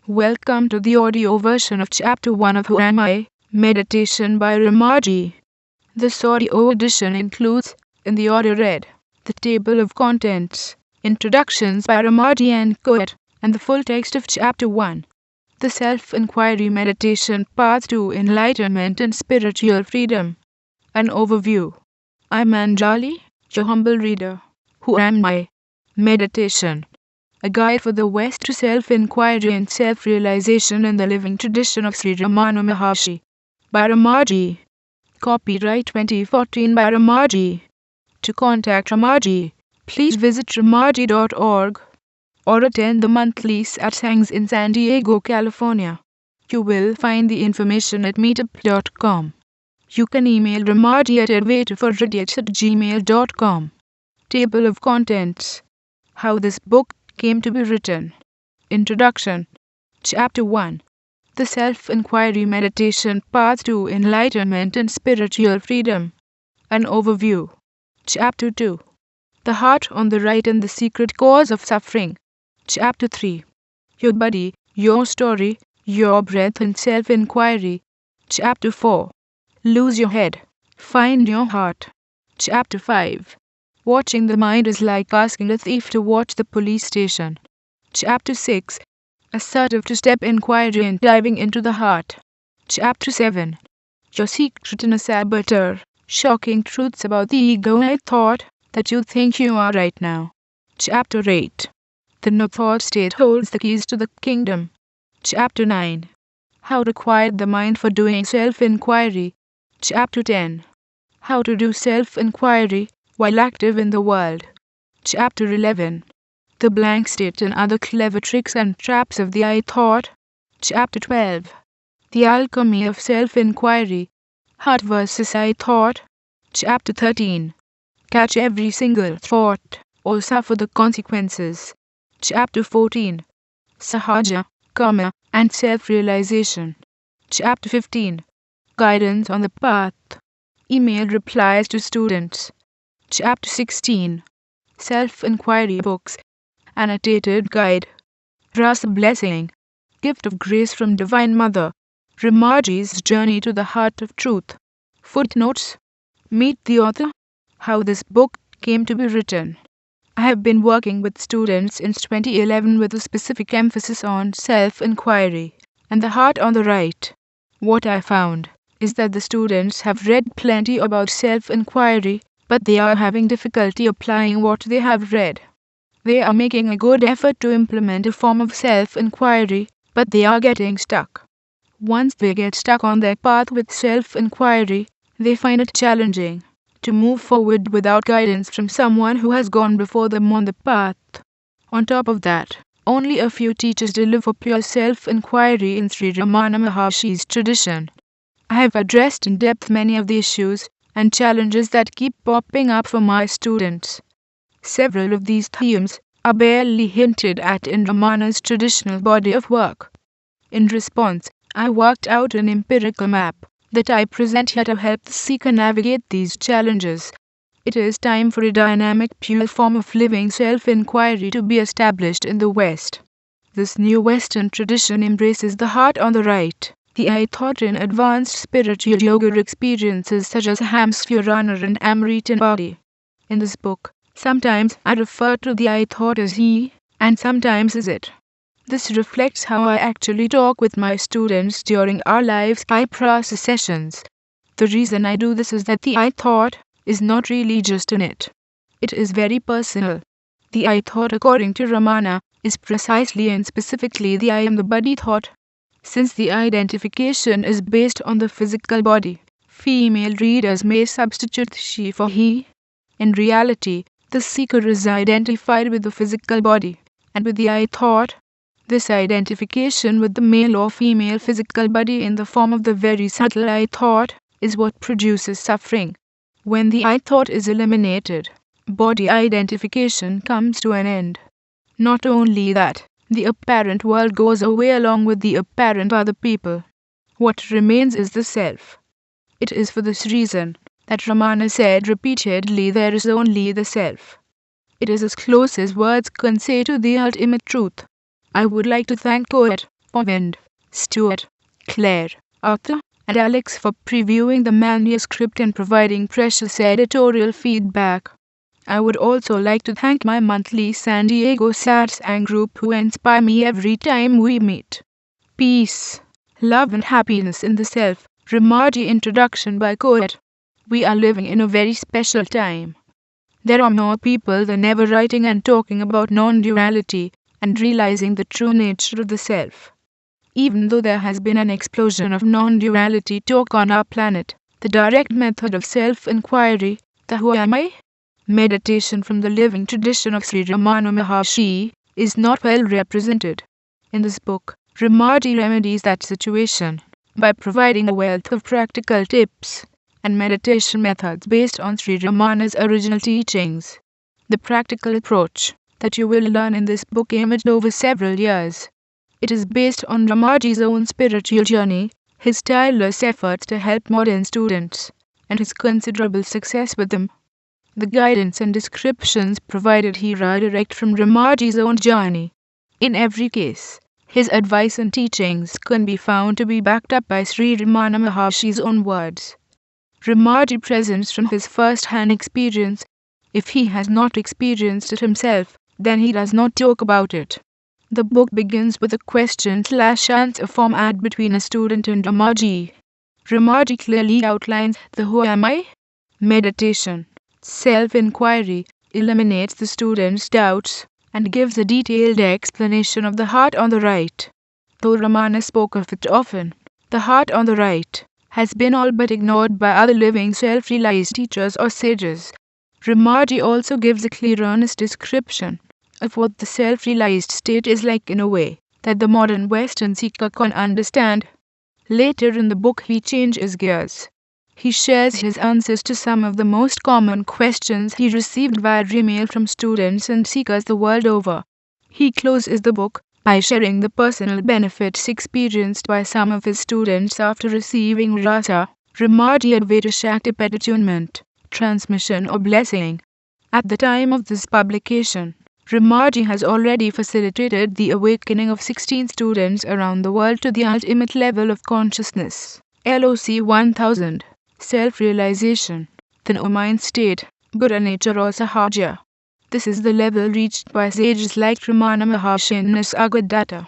Welcome to the audio version of Chapter 1 of Ramaji, Meditation by Romaji. This audio edition includes, in the order read, the table of contents, introductions by Romaji and Coet, and the full text of Chapter 1. The Self-enquiry Meditation Path to Enlightenment and Spiritual Freedom. An overview. I'm Anjali, your humble reader. Who am I? Meditation. A guide for the West to self-enquiry and self-realization in the living tradition of Sri Ramana Maharshi. By Romaji. Copyright 2014 by Romaji. To contact Romaji, please visit romaji.org or attend the monthly satsangs in San Diego, California. You will find the information at meetup.com. You can email Romaji at advaita@gmail.com. Table of contents. How this book came to be written. Introduction. Chapter 1. The Self-enquiry Meditation Path to Enlightenment and Spiritual Freedom. An overview. Chapter 2. The Heart on the Right and the Secret Cause of Suffering. Chapter 3. Your Body, Your Story, Your Breath and Self-enquiry. Chapter 4. Lose Your Head. Find Your Heart. Chapter 5. Watching the mind is like asking a thief to watch the police station. Chapter 6. Assertive two-step inquiry and diving into the heart. Chapter 7. Your secret in a saboteur. Shocking truths about the ego and thought that you think you are right now. Chapter 8. The no-thought state holds the keys to the kingdom. Chapter 9. How to quiet the mind for doing self-enquiry. Chapter 10. How to do self-enquiry while active in the world. Chapter 11. The blank state and other clever tricks and traps of the I thought. Chapter 12. The alchemy of self-enquiry. Heart versus I thought. Chapter 13. Catch every single thought or suffer the consequences. Chapter 14. Sahaja, karma, and self-realization. Chapter 15. Guidance on the path. Email replies to students. Chapter 16. Self-enquiry books. Annotated guide. Rasa blessing. Gift of grace from Divine Mother. Romaji's journey to the heart of truth. Footnotes. Meet the author. How this book came to be written. I have been working with students since 2011 with a specific emphasis on self-enquiry and the heart on the right. What I found is that the students have read plenty about self-enquiry, but they are having difficulty applying what they have read. They are making a good effort to implement a form of self-enquiry, but they are getting stuck. Once they get stuck on their path with self-enquiry, they find it challenging to move forward without guidance from someone who has gone before them on the path. On top of that, only a few teachers deliver pure self-enquiry in Sri Ramana Maharshi's tradition. I have addressed in depth many of the issues and challenges that keep popping up for my students. Several of these themes are barely hinted at in Ramana's traditional body of work. In response, I worked out an empirical map that I present here to help the seeker navigate these challenges. It is time for a dynamic, pure form of living self-enquiry to be established in the West. This new Western tradition embraces the heart on the right, the I thought in advanced spiritual yoga experiences such as Hamsfurana and Amritanbadi. In this book, sometimes I refer to the I thought as he, and sometimes as it. This reflects how I actually talk with my students during our live Skype process sessions. The reason I do this is that the I thought is not really just an it. It is very personal. The I thought, according to Ramana, is precisely and specifically the I am the body thought. Since the identification is based on the physical body, female readers may substitute she for he. In reality, the seeker is identified with the physical body, and with the I thought. This identification with the male or female physical body in the form of the very subtle I thought is what produces suffering. When the I thought is eliminated, body identification comes to an end. Not only that, the apparent world goes away along with the apparent other people. What remains is the self. It is for this reason that Ramana said repeatedly, there is only the self. It is as close as words can say to the ultimate truth. I would like to thank Coet Povind, Stuart, Claire, Arthur, and Alex for previewing the manuscript and providing precious editorial feedback. I would also like to thank my monthly San Diego Satsang group who inspire me every time we meet. Peace, love and happiness in the self. Ramaji introduction by Poet. We are living in a very special time. There are more people than ever writing and talking about non-duality and realizing the true nature of the self. Even though there has been an explosion of non-duality talk on our planet, the direct method of self-enquiry, the Who Am I? Meditation from the living tradition of Sri Ramana Maharshi, is not well represented. In this book, Romaji remedies that situation by providing a wealth of practical tips and meditation methods based on Sri Ramana's original teachings. The practical approach that you will learn in this book imaged over several years. It is based on Ramaji's own spiritual journey, his tireless efforts to help modern students, and his considerable success with them. The guidance and descriptions provided here are direct from Ramaji's own journey. In every case, his advice and teachings can be found to be backed up by Sri Ramana Maharshi's own words. Ramaji presents from his first-hand experience. If he has not experienced it himself, then he does not talk about it. The book begins with a question-answer format between a student and Ramaji. Ramaji clearly outlines the Who Am I? Meditation. Self-enquiry eliminates the student's doubts and gives a detailed explanation of the heart on the right. Though Ramana spoke of it often, the heart on the right has been all but ignored by other living self-realized teachers or sages. Ramaji also gives a clear, honest description of what the self-realized state is like in a way that the modern Western seeker can understand. Later in the book he changes gears. He shares his answers to some of the most common questions he received via email from students and seekers the world over. He closes the book by sharing the personal benefits experienced by some of his students after receiving Rasa, Romaji Advaita Shakti attunement, transmission or blessing. At the time of this publication, Romaji has already facilitated the awakening of 16 students around the world to the ultimate level of consciousness, LOC 1000. Self-realization, the no-mind state, Buddha nature or Sahaja. This is the level reached by sages like Ramana Maharshi and Advaita.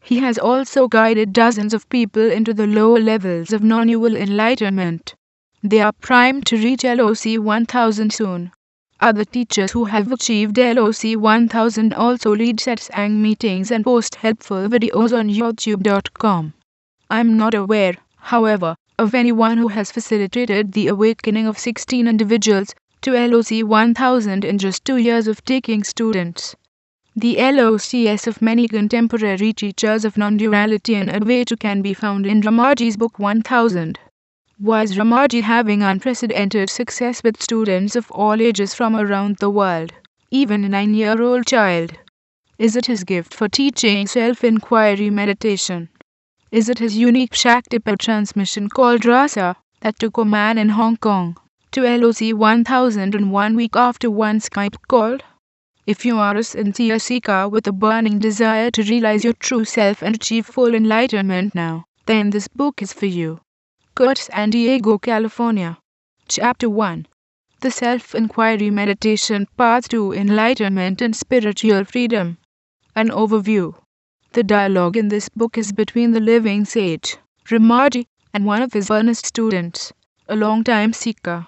He has also guided dozens of people into the lower levels of non-dual enlightenment. They are primed to reach LOC 1000 soon. Other teachers who have achieved LOC 1000 also lead satsang meetings and post helpful videos on YouTube.com. I am not aware, however, of anyone who has facilitated the awakening of 16 individuals to LOC 1000 in just 2 years of taking students. The LOCs of many contemporary teachers of non-duality and Advaita can be found in Ramaji's book 1000. Why is Ramaji having unprecedented success with students of all ages from around the world, even a 9-year-old child? Is it his gift for teaching self-enquiry meditation? Is it his unique Shaktipat transmission called Rasa that took a man in Hong Kong to LOC 1000 in 1 week after one Skype call? If you are a sincere seeker with a burning desire to realize your true self and achieve full enlightenment now, then this book is for you. San Diego, California. Chapter 1. The Self-Enquiry Meditation Path to Enlightenment and Spiritual Freedom. An overview. The dialogue in this book is between the living sage, Ramaji, and one of his earnest students, a long-time seeker.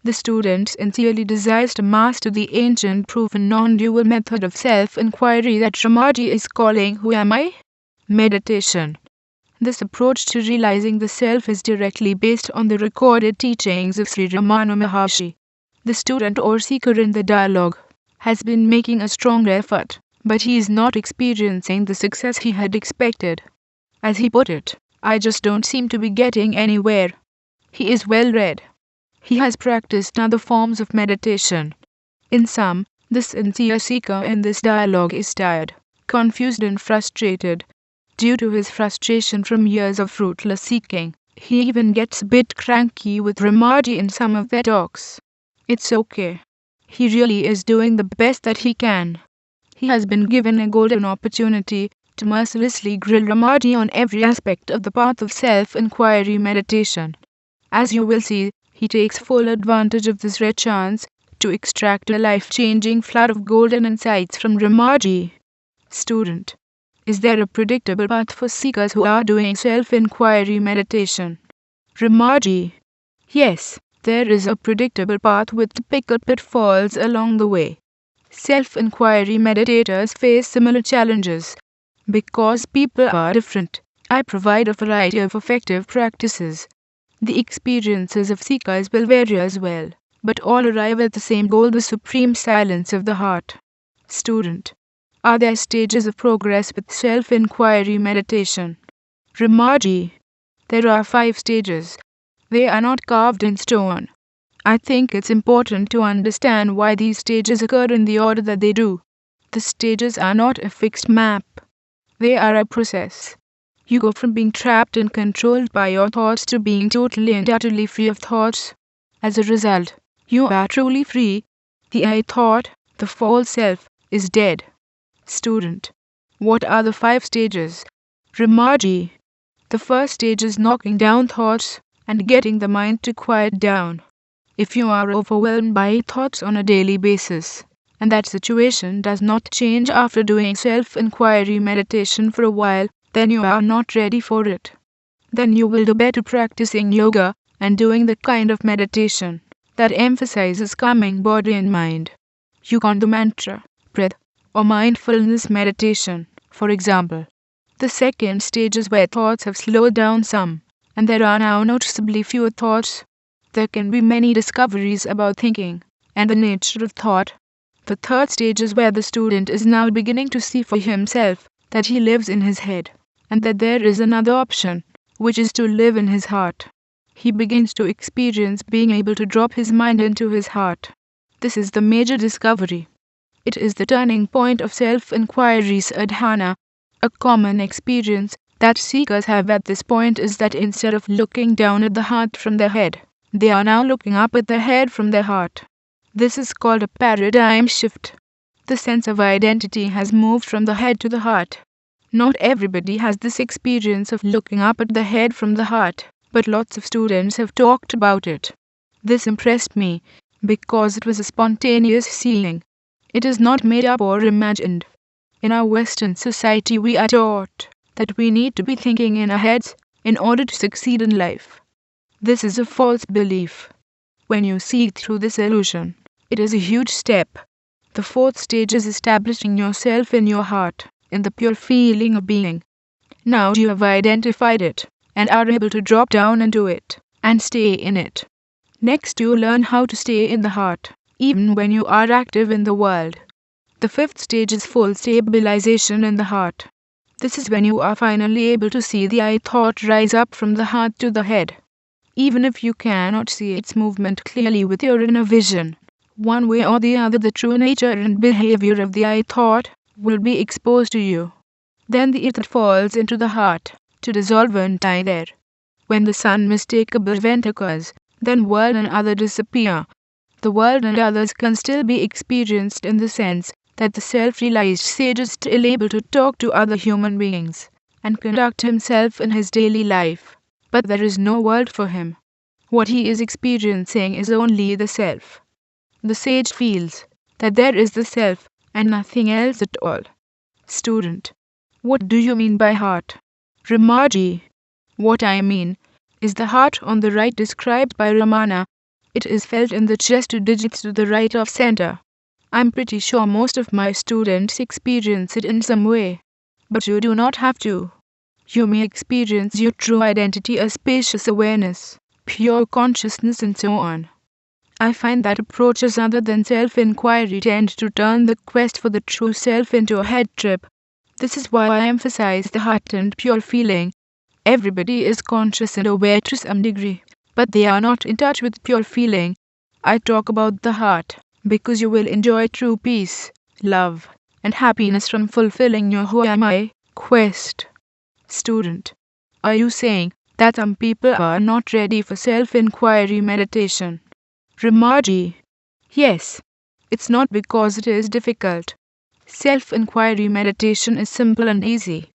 The student sincerely desires to master the ancient proven non-dual method of self-enquiry that Ramaji is calling Who Am I? Meditation. This approach to realizing the self is directly based on the recorded teachings of Sri Ramana Maharshi. The student or seeker in the dialogue has been making a strong effort, but he is not experiencing the success he had expected. As he put it, I just don't seem to be getting anywhere. He is well read. He has practiced other forms of meditation. In sum, the sincere seeker in this dialogue is tired, confused and frustrated. Due to his frustration from years of fruitless seeking, he even gets a bit cranky with Ramaji in some of their talks. It's okay. He really is doing the best that he can. He has been given a golden opportunity to mercilessly grill Ramaji on every aspect of the path of self-enquiry meditation. As you will see, he takes full advantage of this rare chance to extract a life-changing flood of golden insights from Ramaji. Student: is there a predictable path for seekers who are doing self-enquiry meditation? Ramaji: yes, there is a predictable path with typical pitfalls along the way. Self-enquiry meditators face similar challenges. Because people are different, I provide a variety of effective practices. The experiences of seekers will vary as well, but all arrive at the same goal: the supreme silence of the heart. Student: are there stages of progress with self-enquiry meditation? Ramaji: there are 5 stages. They are not carved in stone. I think it's important to understand why these stages occur in the order that they do. The stages are not a fixed map. They are a process. You go from being trapped and controlled by your thoughts to being totally and utterly free of thoughts. As a result, you are truly free. The I thought, the false self, is dead. Student: what are the 5 stages? Ramaji: the first stage is knocking down thoughts and getting the mind to quiet down. If you are overwhelmed by thoughts on a daily basis, and that situation does not change after doing self-enquiry meditation for a while, then you are not ready for it. Then you will do better practicing yoga and doing the kind of meditation that emphasizes calming body and mind. You can do mantra, breath, or mindfulness meditation, for example. The second stage is where thoughts have slowed down some, and there are now noticeably fewer thoughts. There can be many discoveries about thinking and the nature of thought. The third stage is where the student is now beginning to see for himself that he lives in his head, and that there is another option, which is to live in his heart. He begins to experience being able to drop his mind into his heart. This is the major discovery. It is the turning point of self-enquiry sadhana. A common experience that seekers have at this point is that instead of looking down at the heart from their head, they are now looking up at the head from their heart. This is called a paradigm shift. The sense of identity has moved from the head to the heart. Not everybody has this experience of looking up at the head from the heart, but lots of students have talked about it. This impressed me because it was a spontaneous seeing. It is not made up or imagined. In our Western society, we are taught that we need to be thinking in our heads in order to succeed in life. This is a false belief. When you see through this illusion, it is a huge step. The fourth stage is establishing yourself in your heart, in the pure feeling of being. Now you have identified it, and are able to drop down into it, and stay in it. Next you learn how to stay in the heart, even when you are active in the world. The fifth stage is full stabilization in the heart. This is when you are finally able to see the I thought rise up from the heart to the head. Even if you cannot see its movement clearly with your inner vision, one way or the other the true nature and behavior of the I thought will be exposed to you. Then the it falls into the heart, to dissolve and die there. When this unmistakable event occurs, then world and other disappear. The world and others can still be experienced in the sense that the self-realized sage is still able to talk to other human beings and conduct himself in his daily life. But there is no world for him. What he is experiencing is only the self. The sage feels that there is the self and nothing else at all. Student: what do you mean by heart? Ramaji: what I mean is the heart on the right described by Ramana. It is felt in the chest 2 digits to the right of center. I'm pretty sure most of my students experience it in some way. But you do not have to. You may experience your true identity as spacious awareness, pure consciousness, and so on. I find that approaches other than self-enquiry tend to turn the quest for the true self into a head trip. This is why I emphasize the heart and pure feeling. Everybody is conscious and aware to some degree, but they are not in touch with pure feeling. I talk about the heart because you will enjoy true peace, love, and happiness from fulfilling your who am I quest. Student: are you saying that some people are not ready for self-enquiry meditation? Ramaji: yes. It's not because it is difficult. Self-enquiry meditation is simple and easy.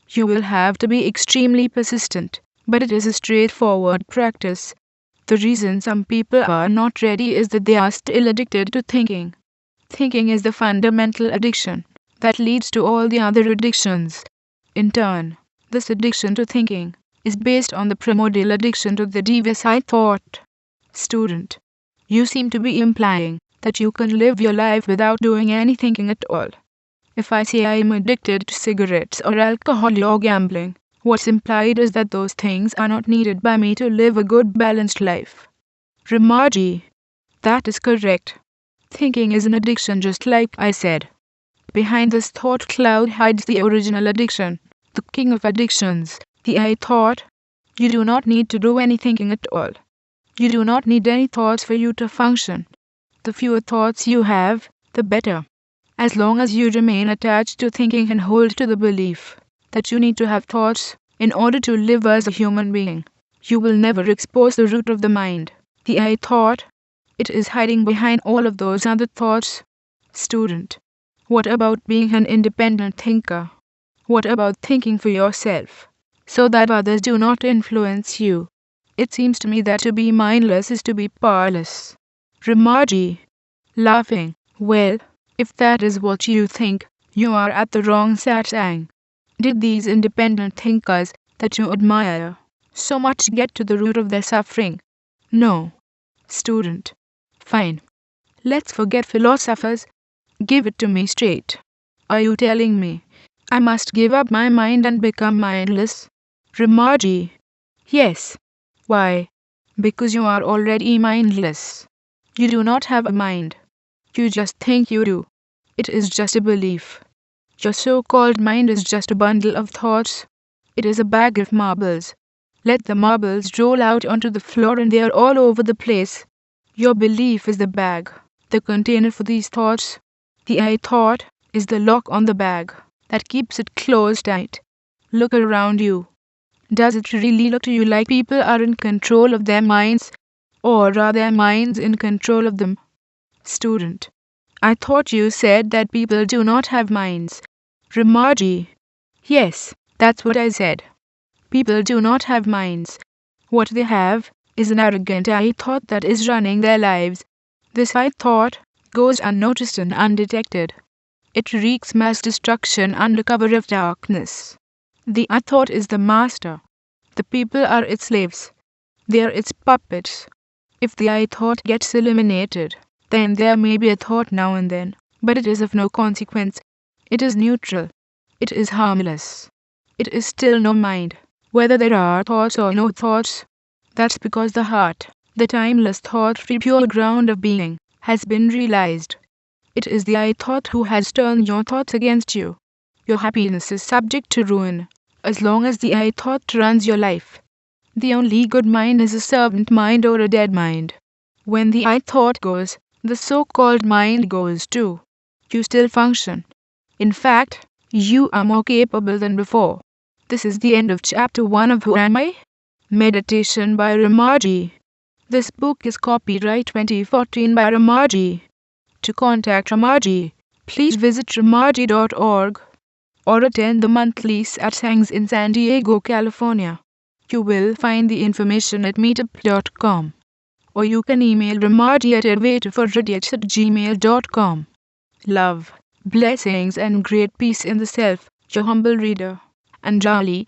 You will have to be extremely persistent, but it is a straightforward practice. The reason some people are not ready is that they are still addicted to thinking. Thinking is the fundamental addiction that leads to all the other addictions. In turn, this addiction to thinking is based on the primordial addiction to the devious I thought. Student, you seem to be implying that you can live your life without doing any thinking at all. If I say I am addicted to cigarettes or alcohol or gambling, what's implied is that those things are not needed by me to live a good balanced life. Ramaji, that is correct. Thinking is an addiction just like I said. Behind this thought cloud hides the original addiction, the king of addictions, the I thought. You do not need to do any thinking at all. You do not need any thoughts for you to function. The fewer thoughts you have, the better. As long as you remain attached to thinking and hold to the belief that you need to have thoughts in order to live as a human being, you will never expose the root of the mind, the I thought. It is hiding behind all of those other thoughts. Student, what about being an independent thinker? What about thinking for yourself, so that others do not influence you? It seems to me that to be mindless is to be powerless. Romaji, laughing, well, if that is what you think, you are at the wrong satsang. Did these independent thinkers that you admire so much get to the root of their suffering? No. Student, fine. Let's forget philosophers. Give it to me straight. Are you telling me I must give up my mind and become mindless? Ramaji, yes. Why? Because you are already mindless. You do not have a mind. You just think you do. It is just a belief. Your so-called mind is just a bundle of thoughts. It is a bag of marbles. Let the marbles roll out onto the floor and they are all over the place. Your belief is the bag, the container for these thoughts. The I thought is the lock on the bag that keeps it closed tight. Look around you. Does it really look to you like people are in control of their minds, or are their minds in control of them? Student, I thought you said that people do not have minds. Ramaji, yes, that's what I said. People do not have minds. What they have is an arrogant I thought that is running their lives. This I thought goes unnoticed and undetected. It wreaks mass destruction under cover of darkness. The I thought is the master. The people are its slaves. They are its puppets. If the I thought gets eliminated, then there may be a thought now and then, but it is of no consequence. It is neutral. It is harmless. It is still no mind, whether there are thoughts or no thoughts. That's because the heart, the timeless thought-free pure ground of being, has been realized. It is the I thought who has turned your thoughts against you. Your happiness is subject to ruin, as long as the I thought runs your life. The only good mind is a servant mind or a dead mind. When the I thought goes, the so-called mind goes too. You still function. In fact, you are more capable than before. This is the end of Chapter 1 of Who Am I? Meditation by Romaji. This book is copyright 2014 by Romaji. To contact Romaji, please visit romaji.org or attend the monthly satsangs in San Diego, California. You will find the information at meetup.com. Or you can email Romaji at advaita@gmail.com. Love, blessings and great peace in the self, your humble reader, Anjali.